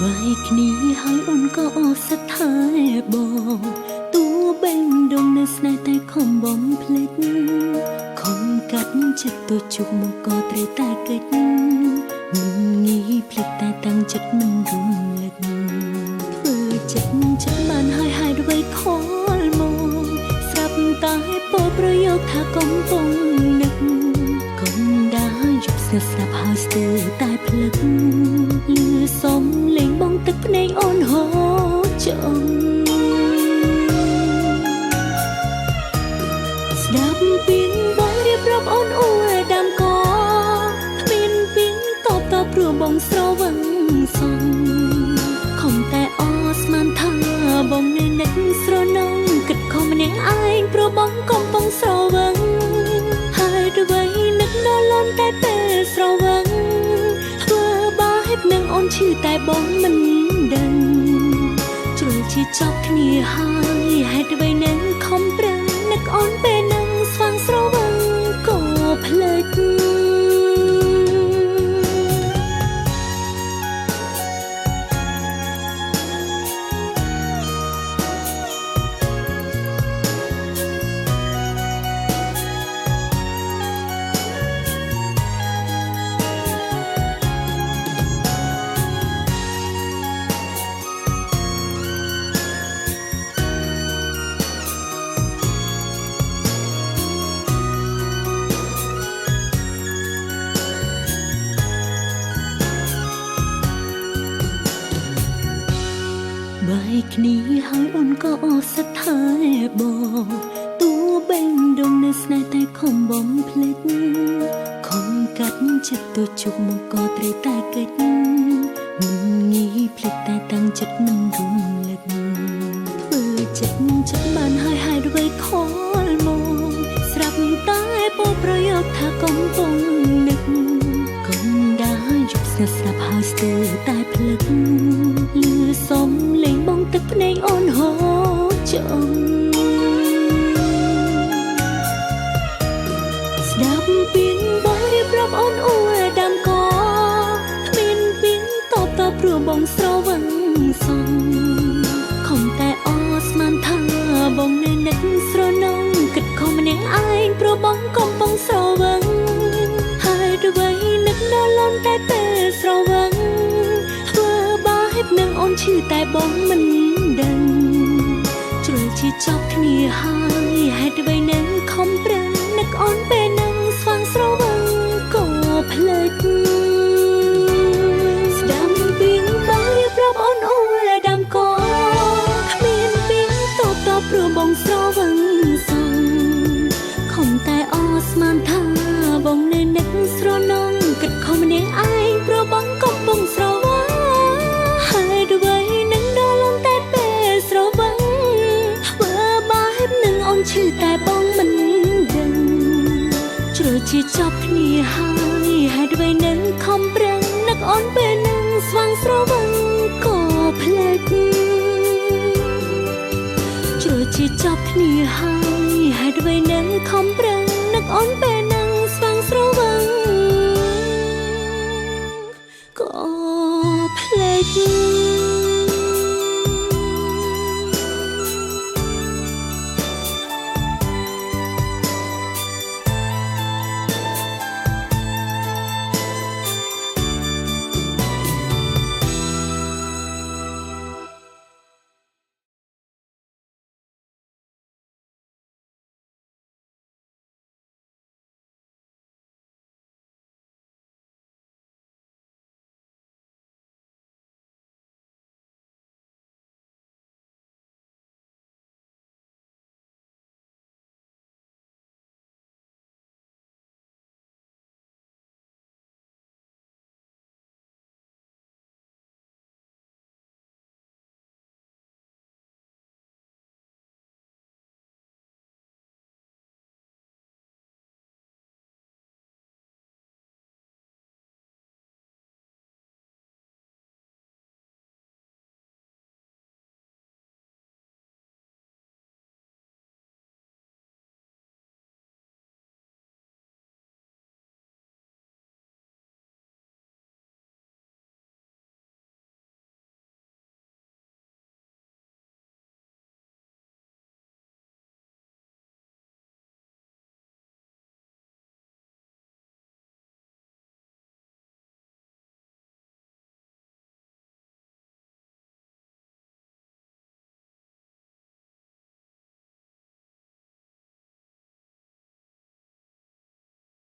បែកគ្នាហើយអូនក៏អស់សថែបងទូបេងដងនៅស្នេហ៍តែខំបំភ្លេចខំកាត់ចិត្តទៅជុកមកក៏ត្រូវតែកិច្ចមិនងាយភ្លេចតែតាំងចិត្តមិនរំលឹកធ្វើចិត្តបានហើយអ្វីខលមកស្រាប់តែពោប្រយោគថាកំពុងនឹកកុំដាយប់ស្ងាត់ស្រាប់ហើយស្ទើរតែភ្លឹកលឺសំលេងបងទឹកភ្នែកអូនហូរចង់ស្ដាប់ពីងបងរៀបរាប់អូនអួរដាំកគ្មានពីងតបព្រោះបងស្រវឹងសងខំតែអស្មានថាបងនៅនឹកស្រណងគិតខំម្នាក់ឯងព្រោះបងកំពុងស្រវឹងហើយអ្វីនឹកដល់លន់តែពេលស្រវឹងធ្វើបាបនឹងអូនឈឺតែបងមិនដឹងជ្រុលជាចប់គ្នាហើយហេតុអ្វីនឹងខំប្រឹងនឹកអូនពេលនឹងស្វាងស្រវឹងក៏ភ្លេចបែកគ្នាហើយអូនក៏អស់សថែបងទូបេងដងនៅស្នេហ៍តែខំបំភ្លេចខំកាត់ចិត្តទៅជុកមកក៏ត្រូវតែកិច្ចមិនងាយភ្លេចតែតាំងចិត្តមិនរំលឹកធ្វើចិត្តបានហើយអ្វីខលមកស្រាប់តែពោប្រយោគថាកំពុងនឹកកុំដាយប់ស្ងាត់ស្រាប់ហើយស្ទើរតែភ្លឹកលឺសំលេងបងទឹកភ្នែកអូនហូរចង់ស្ដាប់ពីងបងរៀបរាប់អូនអួរដាំកគ្មានពីងតបព្រោះបងស្រវឹងសងខំតែអស្មានថាបងនៅនឹកស្រណងគិតខំម្នាក់ឯងព្រោះបងកំពុងស្រវឹងហើយអ្វីនឹកដល់លន់តែពេលស្រវឹងធ្វើបាបនឹងអូនឈឺតែបងមិនដឹងជ្រុលជាចប់គ្នាហើយហេតុអ្វីនឹងខំប្រឹងនឹកអូនពេលនឹងស្វាងស្រវឹងក៏ភ្លេចស្ដាប់ពីងបងរៀបរាប់អូនអួរដាំកគ្មានពីងតបព្រោះបងស្រវឹងសងខំតែអស្មានថាបងនៅនឹកស្រណងគិតខំម្នាក់ឯងព្រោះបងកំពុងស្រវឹងហើយអ្វីនឹងដល់លំតែពេលស្រវឹងធ្វើបាបនឹងអូនឈឺតែបងមិនដឹងជ្រុលជាចប់គ្នាហើយហេតុអ្វីនឹងខំប្រឹងនឹកអូនពេលនឹងស្វាងស្រវឹងក៏ភ្លេចជ្រុលជាចប់គ្នាហើយហេតុអ្វីនឹងខំប្រឹងនឹកអូនពេលនឹងស្វាងស្រវឹងក៏ភ្លេច